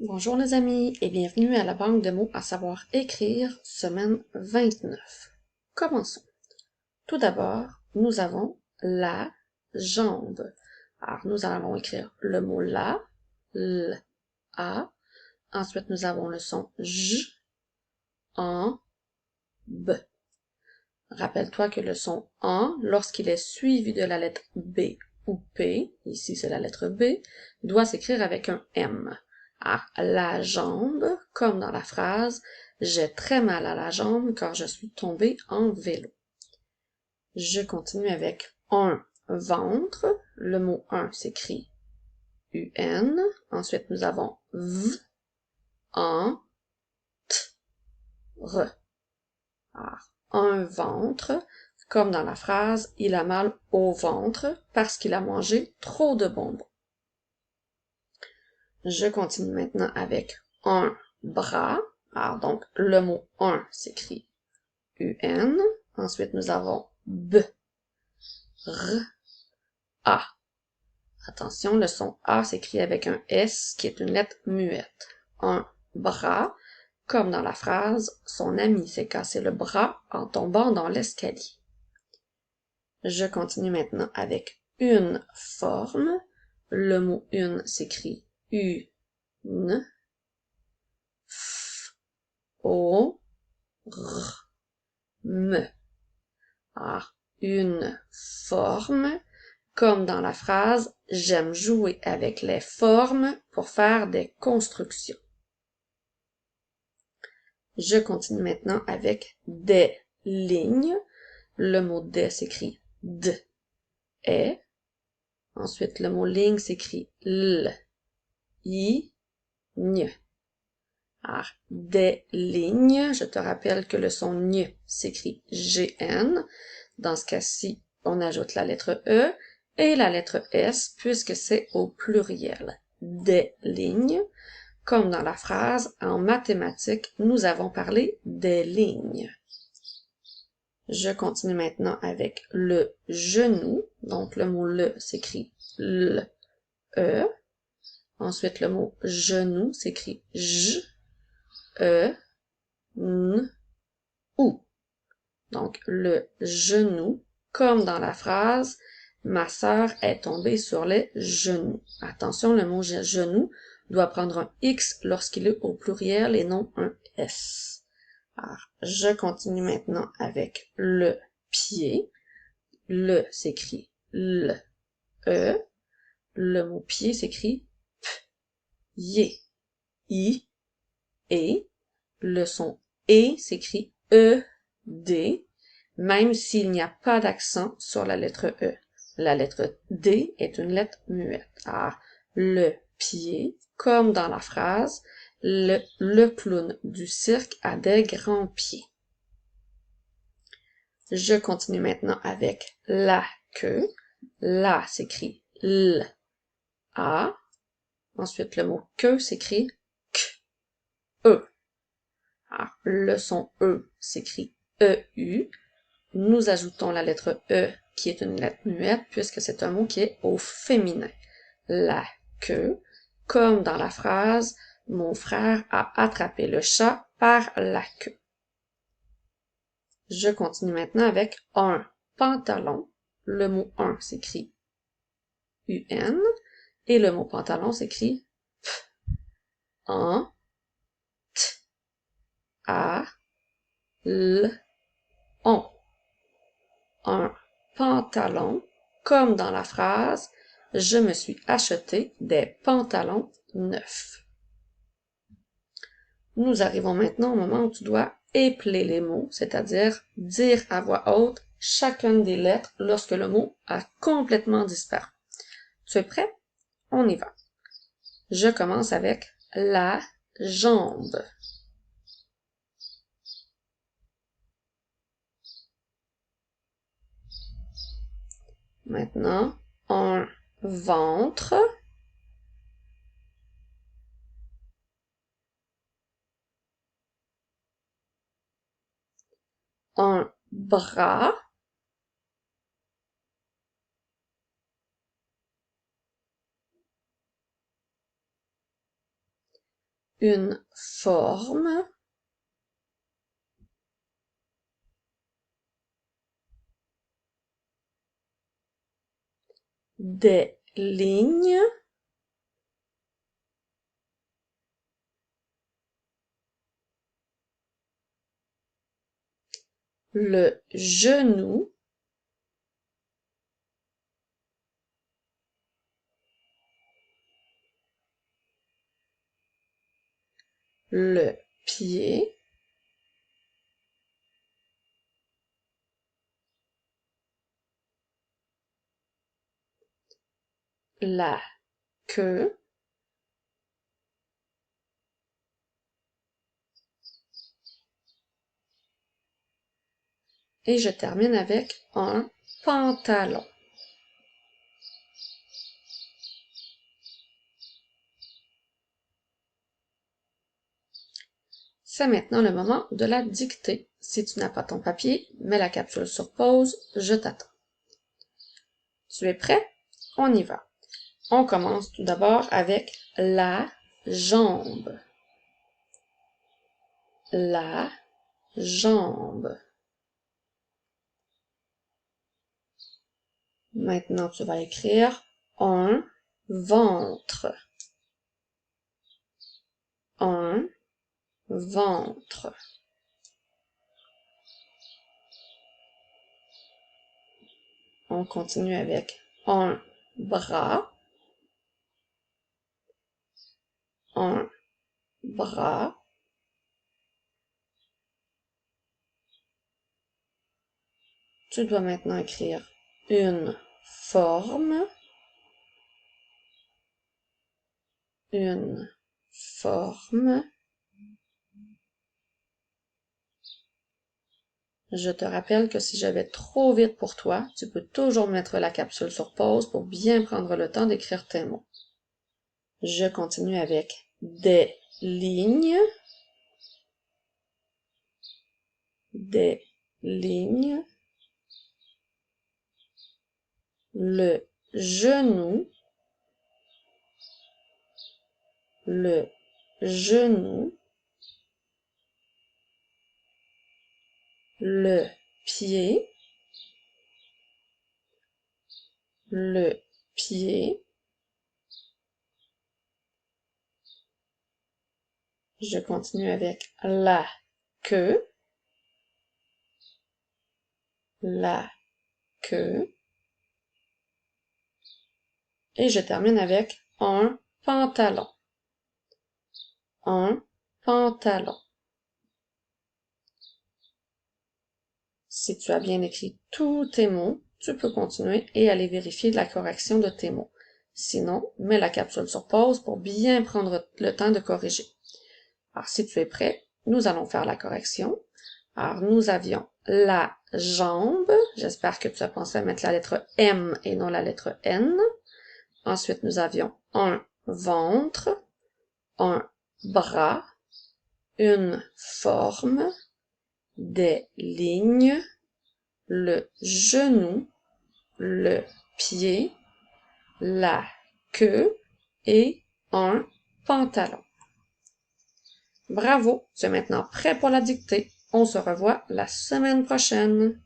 Bonjour les amis et bienvenue à la banque de mots à savoir écrire, semaine 29. Commençons. Tout d'abord, nous avons la jambe. Alors, nous allons écrire le mot la, l, a. Ensuite, nous avons le son j, en, b. Rappelle-toi que le son en, lorsqu'il est suivi de la lettre B ou P, ici c'est la lettre B, doit s'écrire avec un M. Alors, la jambe, comme dans la phrase « J'ai très mal à la jambe car je suis tombé en vélo ». Je continue avec un ventre. Le mot un s'écrit UN. Ensuite, nous avons V, en, T, R. Alors, un ventre, comme dans la phrase « Il a mal au ventre parce qu'il a mangé trop de bonbons ». Je continue maintenant avec un bras. Alors, donc, le mot un s'écrit UN. Ensuite, nous avons B, R, A. Attention, le son A s'écrit avec un S qui est une lettre muette. Un bras, comme dans la phrase « Son ami s'est cassé le bras en tombant dans l'escalier ». Je continue maintenant avec une forme. Le mot une s'écrit U-N, F, O, R, M. Alors, une forme, comme dans la phrase « J'aime jouer avec les formes pour faire des constructions ». Je continue maintenant avec des lignes. Le mot des s'écrit D, E. Ensuite, le mot ligne s'écrit L, I, N. Alors, des lignes, je te rappelle que le son N s'écrit GN. Dans ce cas-ci, on ajoute la lettre E et la lettre S puisque c'est au pluriel. Des lignes, comme dans la phrase « En mathématiques, nous avons parlé des lignes ». Je continue maintenant avec le genou. Donc, le mot le s'écrit L, E. Ensuite, le mot genou s'écrit J, E, N, OU. Donc, le genou, comme dans la phrase « Ma sœur est tombée sur les genoux ». Attention, le mot genou doit prendre un X lorsqu'il est au pluriel et non un S. Alors, je continue maintenant avec le pied. Le s'écrit L, E. Le mot pied s'écrit P, Y, I, E. Le son E s'écrit E, D, même s'il n'y a pas d'accent sur la lettre E. La lettre D est une lettre muette. Alors, le pied, comme dans la phrase, le clown du cirque a des grands pieds. Je continue maintenant avec la queue. La s'écrit L, A. Ensuite, le mot queue s'écrit K, E. Alors, le son E s'écrit E-U. Nous ajoutons la lettre E qui est une lettre muette puisque c'est un mot qui est au féminin. La queue, comme dans la phrase « Mon frère a attrapé le chat par la queue ». Je continue maintenant avec un pantalon. Le mot un s'écrit UN et le mot pantalon s'écrit P, en, T, A, L, on. Un pantalon, comme dans la phrase « Je me suis acheté des pantalons neufs ». Nous arrivons maintenant au moment où tu dois épeler les mots, c'est-à-dire dire à voix haute chacune des lettres lorsque le mot a complètement disparu. Tu es prêt? On y va. Je commence avec la jambe. Maintenant, un ventre. Un bras. une forme, des lignes, le genou, le pied, la queue, et je termine avec un pantalon. C'est maintenant le moment de la dictée. Si tu n'as pas ton papier, mets la capsule sur pause, je t'attends. Tu es prêt? On y va. On commence tout d'abord avec la jambe. La jambe. Maintenant, tu vas écrire un ventre. Un ventre. On continue avec un bras. Un bras. Tu dois maintenant écrire une forme. Une forme. Je te rappelle que si je vais trop vite pour toi, tu peux toujours mettre la capsule sur pause pour bien prendre le temps d'écrire tes mots. Je continue avec des lignes. Des lignes. Le genou. Le genou. Le pied. Le pied. Je continue avec la queue. La queue. Et je termine avec un pantalon. Un pantalon. Si tu as bien écrit tous tes mots, tu peux continuer et aller vérifier la correction de tes mots. Sinon, mets la capsule sur pause pour bien prendre le temps de corriger. Alors, si tu es prêt, nous allons faire la correction. Alors, nous avions la jambe. J'espère que tu as pensé à mettre la lettre M et non la lettre N. Ensuite, nous avions un ventre, un bras, une forme, des lignes, le genou, le pied, la queue et un pantalon. Bravo, tu es maintenant prêt pour la dictée. On se revoit la semaine prochaine.